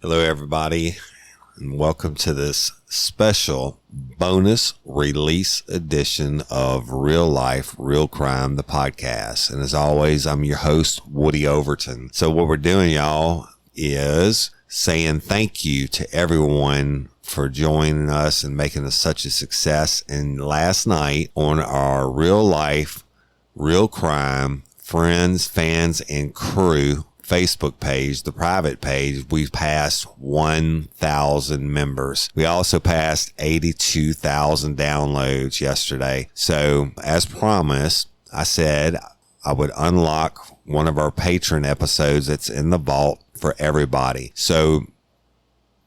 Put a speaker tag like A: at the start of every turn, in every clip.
A: Hello, everybody, and welcome to this special bonus release edition of Real Life, Real Crime, the podcast. And as always, I'm your host, Woody Overton. So what we're doing, y'all, is saying thank you to everyone for joining us and making us such a success. And last night on our Real Life, Real Crime Friends, Fans, and Crew Facebook page, the private page, we've passed 1,000 members. We also passed 82,000 downloads yesterday. So as promised, I said I would unlock one of our patron episodes that's in the vault for everybody. So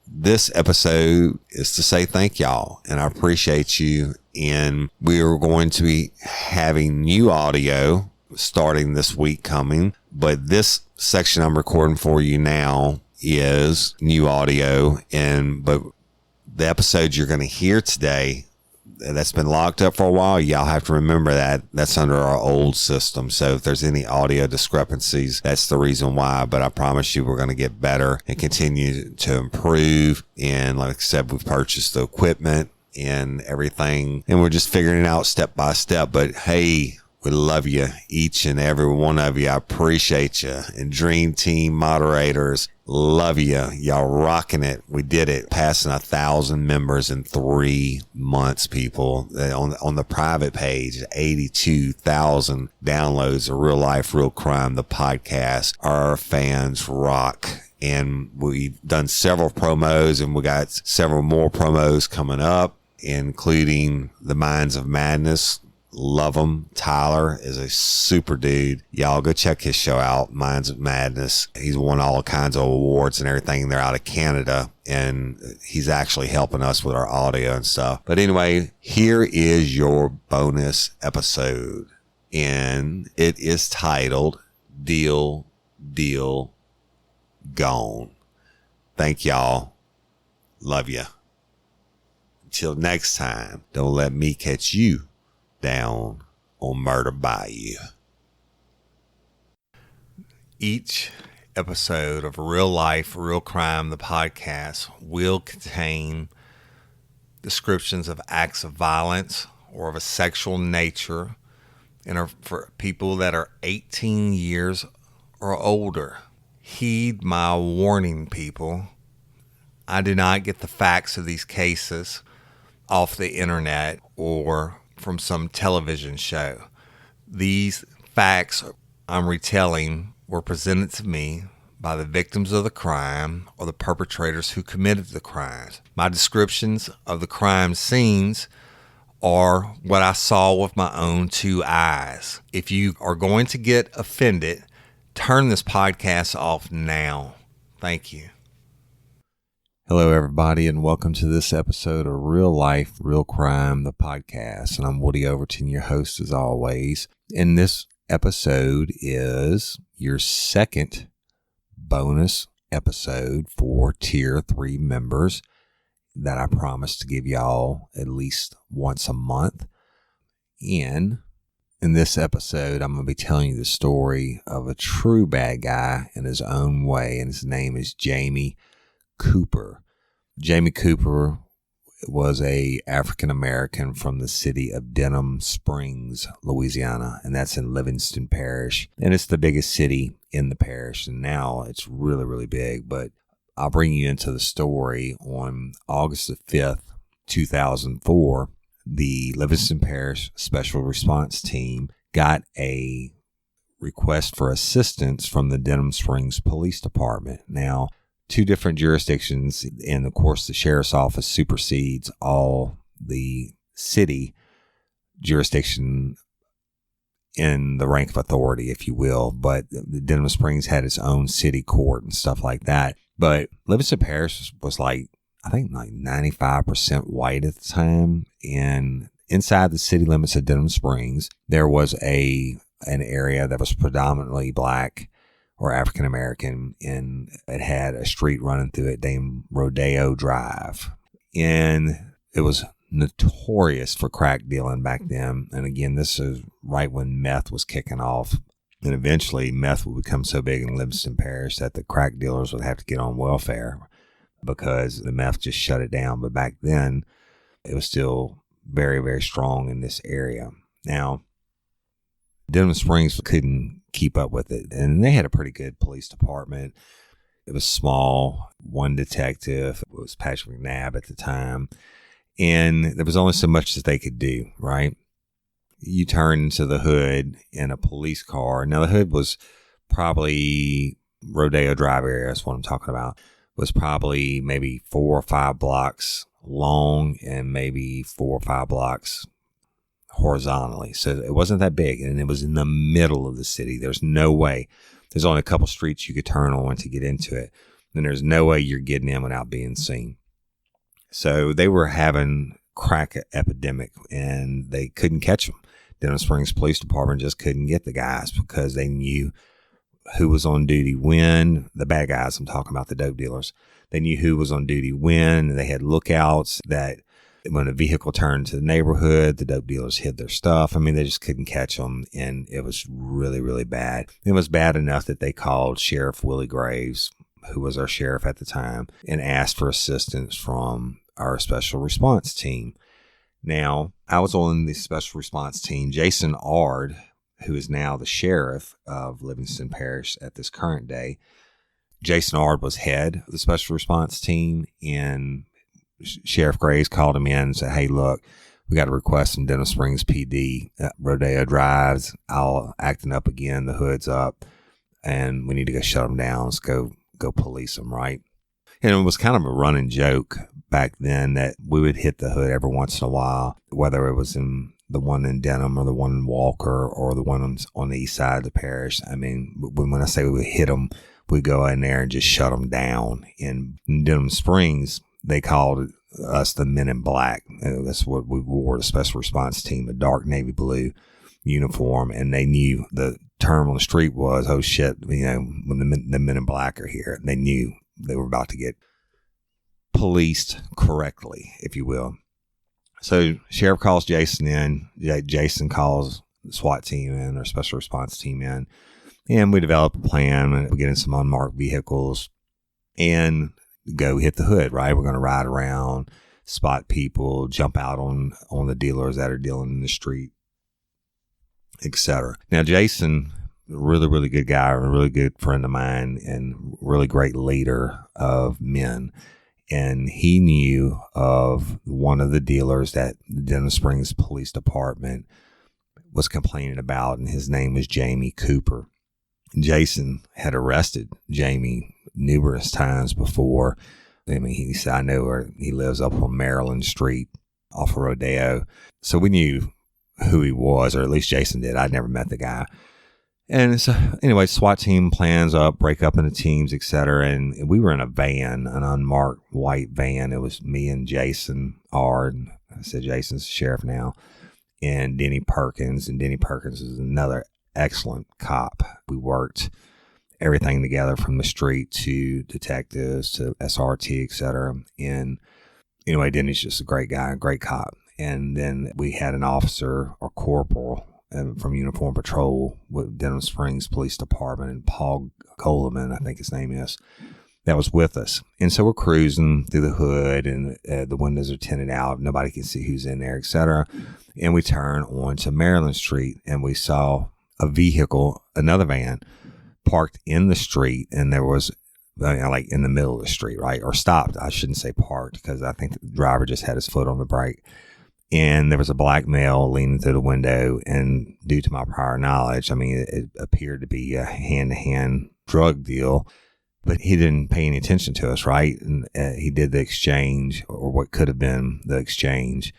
A: this episode is to say thank y'all, and I appreciate you. And we are going to be having new audio starting this week coming, but this section I'm recording for you now is new audio. But the episode you're going to hear today that's been locked up for a while, y'all have to remember that that's under our old system. So if there's any audio discrepancies, that's the reason why. But I promise you we're going to get better and continue to improve. And like I said, we've purchased the equipment and everything, and we're just figuring it out step by step. But hey, we love you, each and every one of you. I appreciate you. And Dream Team moderators, love you. Y'all rocking it. We did it. Passing 1,000 members in 3 months, people. On the private page, 82,000 downloads of Real Life, Real Crime, the podcast. Our fans rock. And we've done several promos, and we got several more promos coming up, including the Minds of Madness. Love him. Tyler is a super dude. Y'all go check his show out, Minds of Madness. He's won all kinds of awards and everything. They're out of Canada, and he's actually helping us with our audio and stuff. But anyway, here is your bonus episode, and it is titled Deal, Gone. Thank y'all. Love you. Until next time, don't let me catch you down on Murder Bayou. Each episode of Real Life, Real Crime, the podcast, will contain descriptions of acts of violence or of a sexual nature and are for people that are 18 years or older. Heed my warning, people. I do not get the facts of these cases off the internet or from some television show. These facts I'm retelling were presented to me by the victims of the crime or the perpetrators who committed the crimes. My descriptions of the crime scenes are what I saw with my own 2 eyes. If you are going to get offended, turn this podcast off now. Thank you. Hello, everybody, and welcome to this episode of Real Life, Real Crime, the podcast. And I'm Woody Overton, your host as always. And this episode is your second bonus episode for Tier 3 members that I promise to give y'all at least once a month. And in this episode, I'm going to be telling you the story of a true bad guy in his own way, and his name is Jamie Cooper. Jamie Cooper was a African American from the city of Denham Springs, Louisiana, and that's in Livingston Parish. And it's the biggest city in the parish, and now it's really, really big. But I'll bring you into the story. On August the 5th, 2004, the Livingston Parish Special Response Team got a request for assistance from the Denham Springs Police Department. Now, 2 different jurisdictions, and of course the sheriff's office supersedes all the city jurisdiction in the rank of authority, if you will. But the Denham Springs had its own city court and stuff like that. But Livingston Parish was like 95% white at the time, and inside the city limits of Denham Springs there was an area that was predominantly black or African American, and it had a street running through it named Rodeo Drive. And it was notorious for crack dealing back then. And again, this is right when meth was kicking off. And eventually meth would become so big in Livingston Parish that the crack dealers would have to get on welfare. because the meth just shut it down. But back then, it was still very, very strong in this area. Now, Denham Springs couldn't keep up with it, and they had a pretty good police department. It was small, one detective. It was Patrick McNabb at the time, and there was only so much that they could do, right? You turn into the hood in a police car. Now, the hood was probably Rodeo Drive area, that's what I'm talking about, was probably maybe 4 or 5 blocks long and maybe 4 or 5 blocks horizontally. So it wasn't that big, and it was in the middle of the city. There's no way. There's only a couple streets you could turn on to get into it. And there's no way you're getting in without being seen. So they were having crack epidemic, and they couldn't catch them. Denham Springs Police Department just couldn't get the guys because they knew who was on duty when. The bad guys, I'm talking about the dope dealers. They knew who was on duty when. They had lookouts that when a vehicle turned to the neighborhood, the dope dealers hid their stuff. I mean, they just couldn't catch them, and it was really, really bad. It was bad enough that they called Sheriff Willie Graves, who was our sheriff at the time, and asked for assistance from our special response team. Now, I was on the special response team. Jason Ard, who is now the sheriff of Livingston Parish at this current day, Jason Ard was head of the special response team, and Sheriff Graves called him in and said, "Hey, look, we got a request from Denham Springs PD. Rodeo Drive's all acting up again. The hood's up, and we need to go shut them down. Let's go police them," right? And it was kind of a running joke back then that we would hit the hood every once in a while, whether it was in the one in Denham or the one in Walker or the one on the east side of the parish. I mean, when I say we would hit them, we'd go in there and just shut them down. In Denham Springs, they called us the Men in Black. That's what we wore, the special response team, a dark navy blue uniform. And they knew the term on the street was, oh shit, when the Men in Black are here. They knew they were about to get policed correctly, if you will. So sheriff calls Jason in. Jason calls the SWAT team in, or special response team in. And we develop a plan. We get in some unmarked vehicles and go hit the hood, right? We're going to ride around, spot people, jump out on the dealers that are dealing in the street, etc. Now, Jason, really, really good guy, a really good friend of mine, and really great leader of men. And he knew of one of the dealers that the Denham Springs Police Department was complaining about, and his name was Jamie Cooper. Jason had arrested Jamie numerous times before. I mean, he said, I know where he lives up on Maryland Street off of Rodeo. So we knew who he was, or at least Jason did. I'd never met the guy. And so anyway, SWAT team plans up, break up into teams, etc. And we were in a van, an unmarked white van. It was me and Jason Ard. I said Jason's the sheriff now. And Denny Perkins. And Denny Perkins is another excellent cop. We worked everything together from the street to detectives to SRT, etc. And anyway, Denny's just a great guy, a great cop. And then we had an officer or corporal from Uniform Patrol with Denham Springs Police Department, and Paul Coleman, I think his name is, that was with us. And so we're cruising through the hood, and the windows are tinted out. Nobody can see who's in there, etc. And we turn onto Maryland Street, and we saw a vehicle, another van, parked in the street, and there was like in the middle of the street, right? Or stopped. I shouldn't say parked, because I think the driver just had his foot on the brake. And there was a black male leaning through the window, and due to my prior knowledge, I mean, it appeared to be a hand-to-hand drug deal, but he didn't pay any attention to us, right? And he did the exchange, or what could have been the exchange.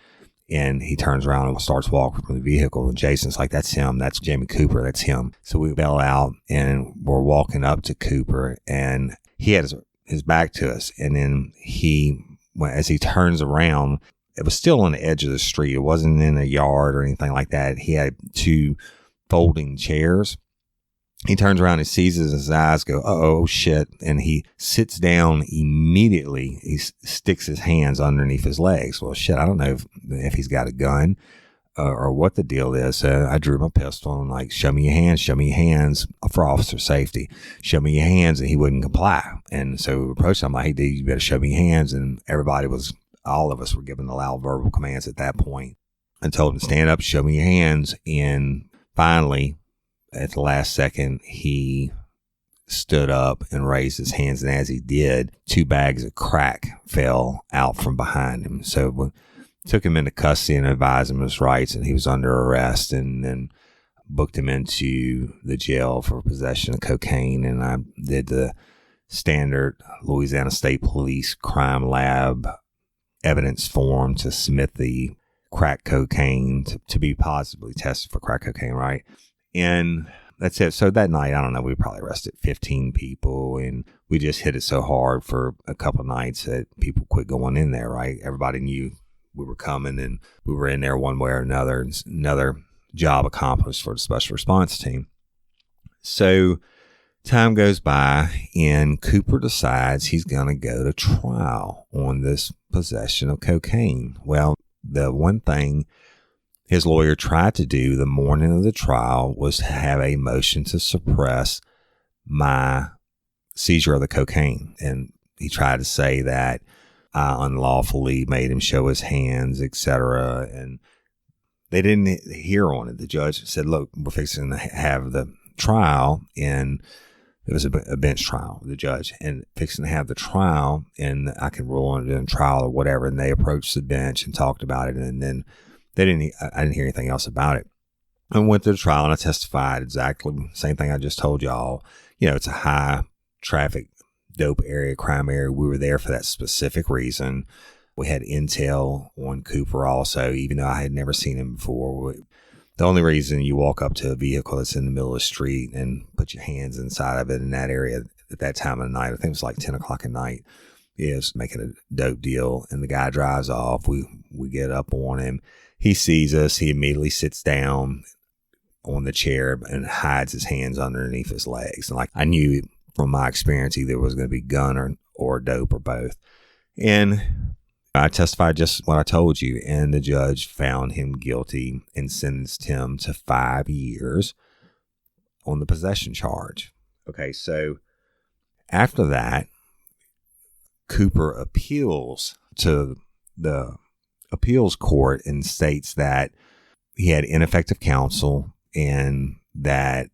A: And he turns around and starts walking from the vehicle. And Jason's like, that's him. That's Jamie Cooper. That's him. So we bail out, and we're walking up to Cooper, and he had his back to us. And then as he turns around, it was still on the edge of the street. It wasn't in a yard or anything like that. He had 2 folding chairs. He turns around and sees his eyes go, oh shit. And he sits down immediately. He sticks his hands underneath his legs. Well, shit, I don't know if he's got a gun
B: or what the deal is. So I drew my pistol and like, show me your hands for officer safety. Show me your hands. And he wouldn't comply. And so we approached him. I'm like, hey, dude, you better show me your hands. And all of us were given the loud verbal commands at that point. I told him to stand up, show me your hands. And finally, at the last second, he stood up and raised his hands. And as he did, 2 bags of crack fell out from behind him. So we took him into custody and advised him of his rights, and he was under arrest, and then booked him into the jail for possession of cocaine. And I did the standard Louisiana State Police Crime Lab evidence form to submit the crack cocaine to be positively tested for crack cocaine, right? And that's it. So that night, I don't know, we probably arrested 15 people, and we just hit it so hard for a couple of nights that people quit going in there, right? Everybody knew we were coming, and we were in there one way or another. And another job accomplished for the special response team. So time goes by, and Cooper decides he's going to go to trial on this possession of cocaine. Well, the one thing his lawyer tried to do the morning of the trial was to have a motion to suppress my seizure of the cocaine. And he tried to say that I unlawfully made him show his hands, etc. And they didn't hear on it. The judge said, look, we're fixing to have the trial, and it was a bench trial, the judge, and fixing to have the trial, and I can rule on it in trial or whatever. And they approached the bench and talked about it, and then I didn't hear anything else about it. I went to the trial, and I testified exactly the same thing I just told y'all. You know, it's a high traffic, dope area, crime area. We were there for that specific reason. We had intel on Cooper also, even though I had never seen him before. The only reason you walk up to a vehicle that's in the middle of the street and put your hands inside of it in that area at that time of the night, I think it was like 10 o'clock at night, is making a dope deal. And the guy drives off. We get up on him. He sees us. He immediately sits down on the chair and hides his hands underneath his legs. And like, I knew from my experience, either it was going to be gun or dope or both. And I testified just what I told you, and the judge found him guilty and sentenced him to 5 years on the possession charge. Okay, so after that, Cooper appeals to the appeals court and states that he had ineffective counsel and that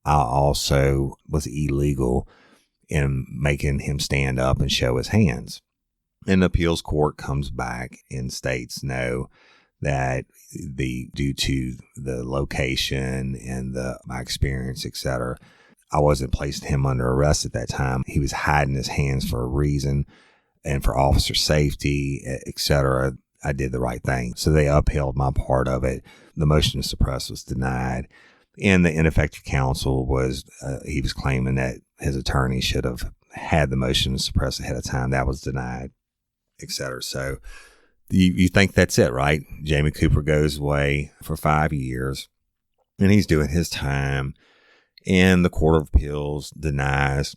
B: I also was illegal in making him stand up and show his hands. And the appeals court comes back and states no, that due to the location and my experience, etc., I wasn't placing him under arrest at that time. He was hiding his hands for a reason, and for officer safety, etc. I did the right thing. So they upheld my part of it. The motion to suppress was denied. And the ineffective counsel was, he was claiming that his attorney should have had the motion to suppress ahead of time. That was denied, etc. So you think that's it, right? Jamie Cooper goes away for 5 years, and he's doing his time, and the Court of Appeals denies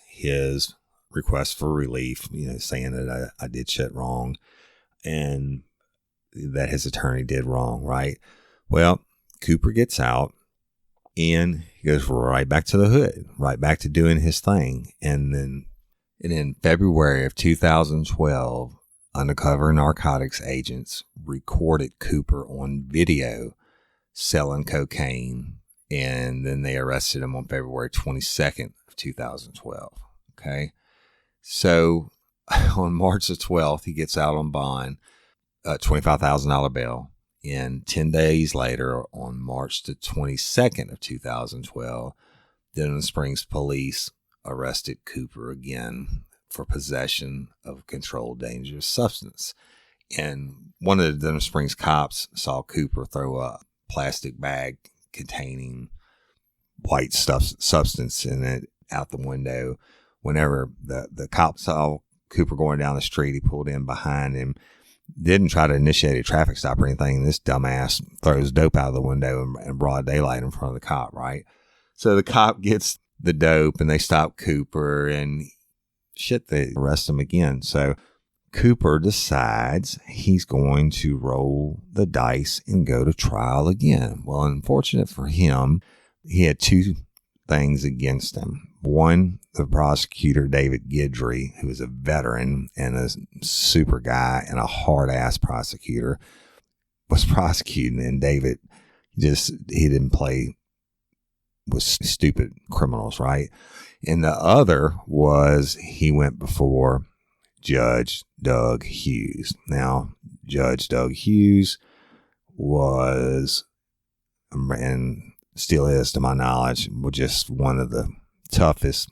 B: his request for relief, saying that I did shit wrong and that his attorney did wrong, right? Well, Cooper gets out, and he goes right back to the hood, right back to doing his thing. And then in February of 2012, undercover narcotics agents recorded Cooper on video selling cocaine, and then they arrested him on February 22nd of 2012. Okay. So on March the 12th, he gets out on bond, $25,000 bail. And 10 days later, on March the 22nd of 2012, Denham Springs police arrested Cooper again for possession of a controlled dangerous substance. And one of the Denham Springs cops saw Cooper throw a plastic bag containing white substance in it out the window. Whenever the cop saw Cooper going down the street, he pulled in behind him, didn't try to initiate a traffic stop or anything. This dumbass throws dope out of the window in broad daylight in front of the cop, right? So the cop gets the dope, and they stop Cooper, and shit, they arrest him again. So Cooper decides he's going to roll the dice and go to trial again. Well, unfortunate for him, he had two things against him. One, the prosecutor, David Guidry, who is a veteran and a super guy and a hard-ass prosecutor, was prosecuting, and David he didn't play with stupid criminals, right? And the other was he went before Judge Doug Hughes. Now, Judge Doug Hughes was, and still is to my knowledge, was just one of the toughest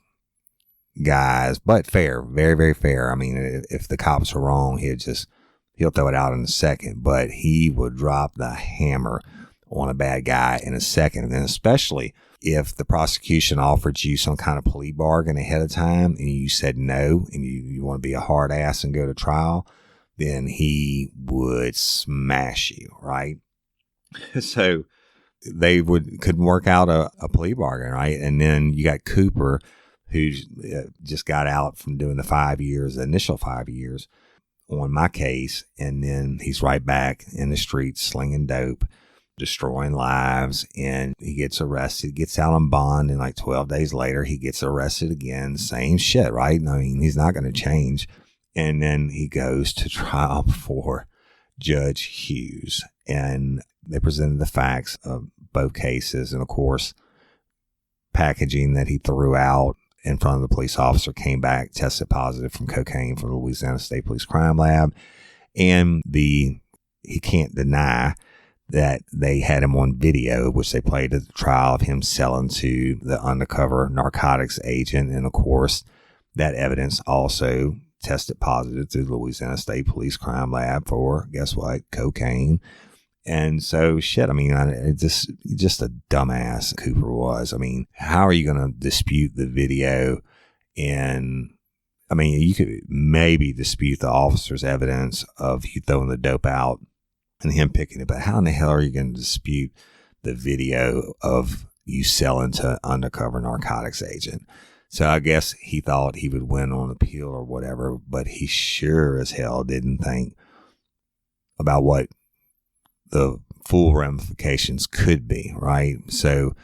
B: guys, but fair, very, very fair. I mean, if the cops are wrong, he'll throw it out in a second, but he would drop the hammer on a bad guy in a second. And then especially if the prosecution offered you some kind of plea bargain ahead of time and you said no and you want to be a hard ass and go to trial, then he would smash you, right? So they couldn't work out a plea bargain, right? And then you got Cooper, who just got out from doing the initial 5 years on my case, and then he's right back in the streets slinging dope, destroying lives, and he gets arrested, gets out on bond, and like 12 days later he gets arrested again. Same shit, right? I mean, he's not going to change. And then he goes to trial before Judge Hughes, and they presented the facts of both cases, and of course packaging that he threw out in front of the police officer came back, tested positive from cocaine from the Louisiana State Police Crime Lab. And he can't deny that they had him on video, which they played at the trial, of him selling to the undercover narcotics agent. And of course, that evidence also tested positive through the Louisiana State Police Crime Lab for, guess what, cocaine. And so, shit, I mean, just a dumbass Cooper was. I mean, how are you going to dispute the video? And, I mean, you could maybe dispute the officer's evidence of you throwing the dope out and him picking it, but how in the hell are you going to dispute the video of you selling to an undercover narcotics agent? So I guess he thought he would win on appeal or whatever, but he sure as hell didn't think about what the full ramifications could be, right? So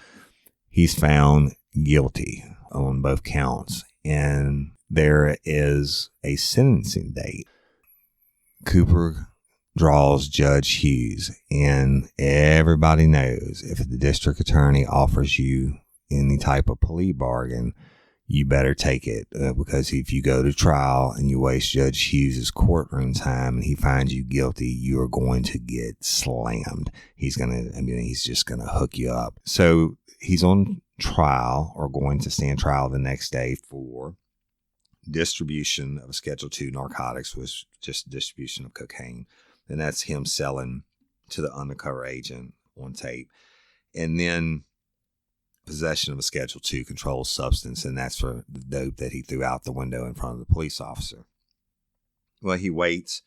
B: he's found guilty on both counts, and there is a sentencing date. Cooper draws Judge Hughes, and everybody knows if the district attorney offers you any type of plea bargain, you better take it, because if you go to trial and you waste Judge Hughes' courtroom time and he finds you guilty, you are going to get slammed. He's just going to hook you up. So he's on trial, or going to stand trial the next day, for distribution of Schedule II narcotics, was just distribution of cocaine. And that's him selling to the undercover agent on tape. And then possession of a Schedule II controlled substance, and that's for the dope that he threw out the window in front of the police officer. Well, he waits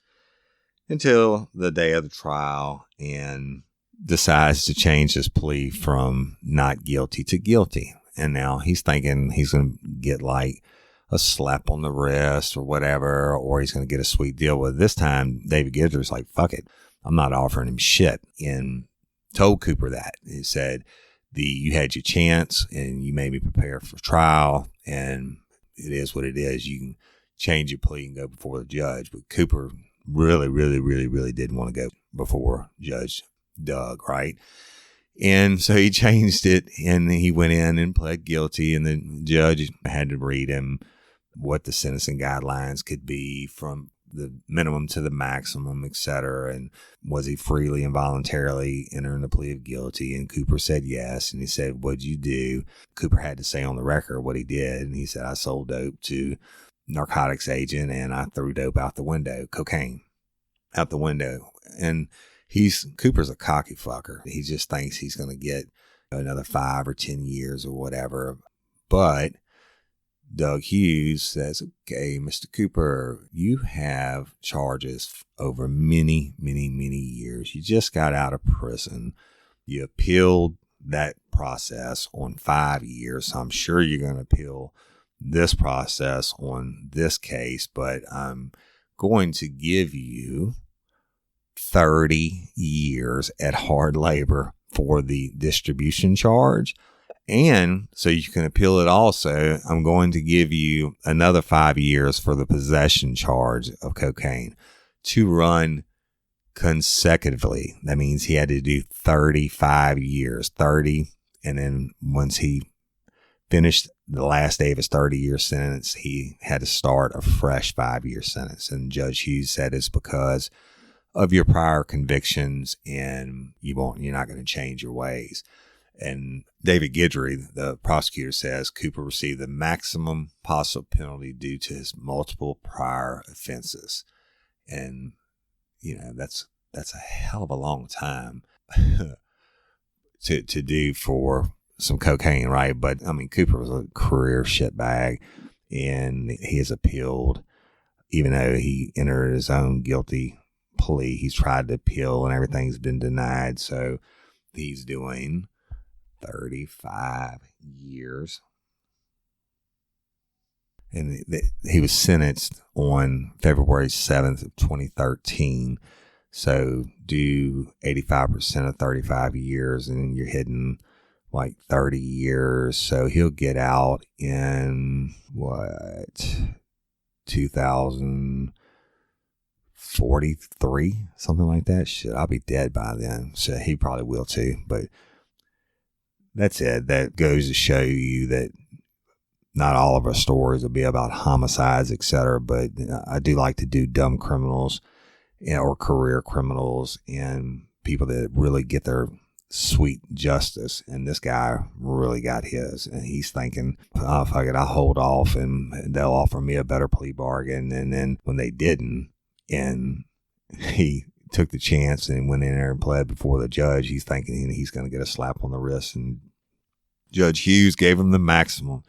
B: until the day of the trial and decides to change his plea from not guilty to guilty. And now he's thinking he's going to get like a slap on the wrist or whatever, or he's going to get a sweet deal. With this time, David Guidry's like, fuck it, I'm not offering him shit, and told Cooper that. He said, you had your chance and you made me prepare for trial, and it is what it is. You can change your plea and go before the judge. But Cooper really, really, really, really didn't want to go before Judge Doug, right? And so he changed it, and he went in and pled guilty, and the judge had to read him what the sentencing guidelines could be from the minimum to the maximum, et cetera, and was he freely and voluntarily entering the plea of guilty? And Cooper said yes, and he said, what'd you do? Cooper had to say on the record what he did, and he said, I sold dope to narcotics agent, and I threw dope out the window, cocaine out the window. And Cooper's a cocky fucker. He just thinks he's going to get another 5 or 10 years or whatever. But Doug Hughes says, okay, Mr. Cooper, you have charges over many, many, many years. You just got out of prison. You appealed that process on 5 years. So I'm sure you're going to appeal this process on this case, but I'm going to give you 30 years at hard labor for the distribution charge. And so you can appeal it also. I'm going to give you another 5 years for the possession charge of cocaine to run consecutively. That means he had to do 35 years, 30. And then once he finished the last day of his 30-year sentence, he had to start a fresh 5-year sentence. And Judge Hughes said it's because of your prior convictions and you're not going to change your ways. And David Guidry, the prosecutor, says Cooper received the maximum possible penalty due to his multiple prior offenses. And, that's a hell of a long time to do for some cocaine, right? But Cooper was a career shitbag, and he has appealed, even though he entered his own guilty plea. He's tried to appeal and everything's been denied. So he's doing 35 years. And he was sentenced on February 7th of 2013. So do 85% of 35 years and you're hitting like 30 years. So he'll get out in 2043, something like that. Shit, I'll be dead by then. So he probably will too. But that's it. That goes to show you that not all of our stories will be about homicides, etc. But I do like to do dumb criminals or career criminals and people that really get their sweet justice. And this guy really got his. And he's thinking, oh, fuck it, I'll hold off and they'll offer me a better plea bargain. And then when they didn't, and he took the chance and went in there and pled before the judge, he's thinking he's going to get a slap on the wrist. And Judge Hughes gave him the maximum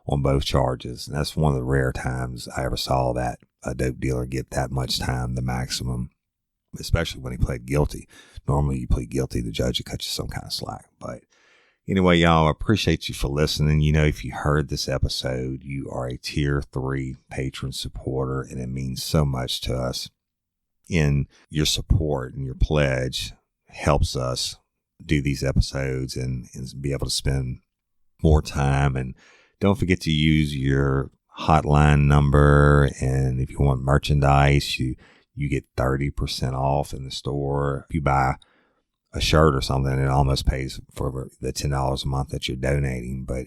B: on both charges. And that's one of the rare times I ever saw that a dope dealer get that much time, the maximum, especially when he pled guilty. Normally you plead guilty, the judge will cut you some kind of slack. But anyway, y'all, I appreciate you for listening. If you heard this episode, you are a tier 3 patron supporter, and it means so much to us. In your support and your pledge helps us do these episodes and be able to spend more time. And don't forget to use your hotline number. And if you want merchandise, you get 30% off in the store. If you buy a shirt or something, it almost pays for the $10 a month that you're donating. But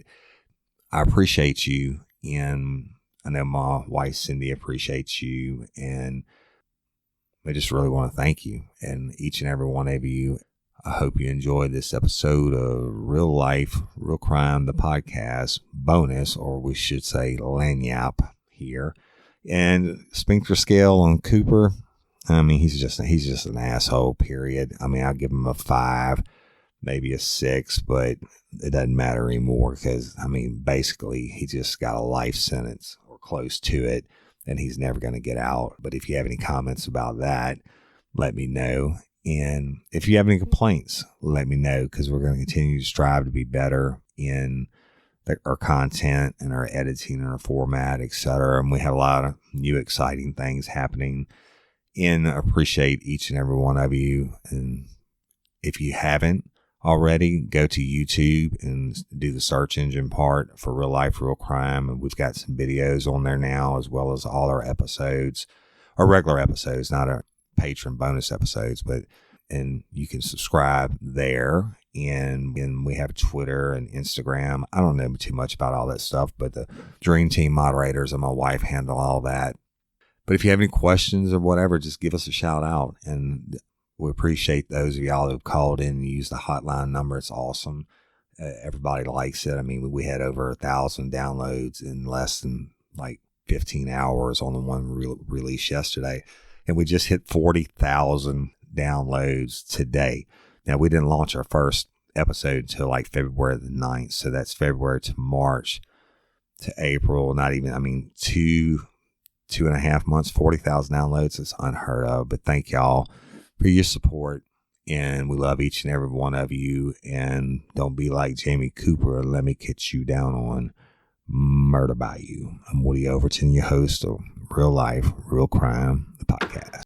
B: I appreciate you. And I know my wife, Cindy, appreciates you. And I just really want to thank you and each and every one of you. I hope you enjoyed this episode of Real Life, Real Crime, the podcast bonus, or we should say lagniappe here. And sphincter scale on Cooper, he's just an asshole, period. I'll give him a 5, maybe a 6, but it doesn't matter anymore because, basically he just got a life sentence or close to it. And he's never going to get out. But if you have any comments about that, let me know. And if you have any complaints, let me know, because we're going to continue to strive to be better in our content and our editing and our format, etc. And we have a lot of new exciting things happening. And I appreciate each and every one of you. And if you haven't already, go to YouTube and do the search engine part for Real Life, Real Crime. And we've got some videos on there now, as well as all our episodes, our regular episodes, not our patron bonus episodes, and you can subscribe there. And we have Twitter and Instagram. I don't know too much about all that stuff, but the Dream Team moderators and my wife handle all that. But if you have any questions or whatever, just give us a shout out. And we appreciate those of y'all who called in and used the hotline number. It's awesome. Everybody likes it. We had over 1,000 downloads in less than 15 hours on the one release yesterday. And we just hit 40,000 downloads today. Now, we didn't launch our first episode until February the 9th. So that's February to March to April. Not even, 2.5 months, 40,000 downloads. It's unheard of. But thank y'all for your support. And we love each and every one of you. And don't be like Jamie Cooper. Let me get you down on Murder by You. I'm Woody Overton, your host of Real Life, Real Crime, the podcast.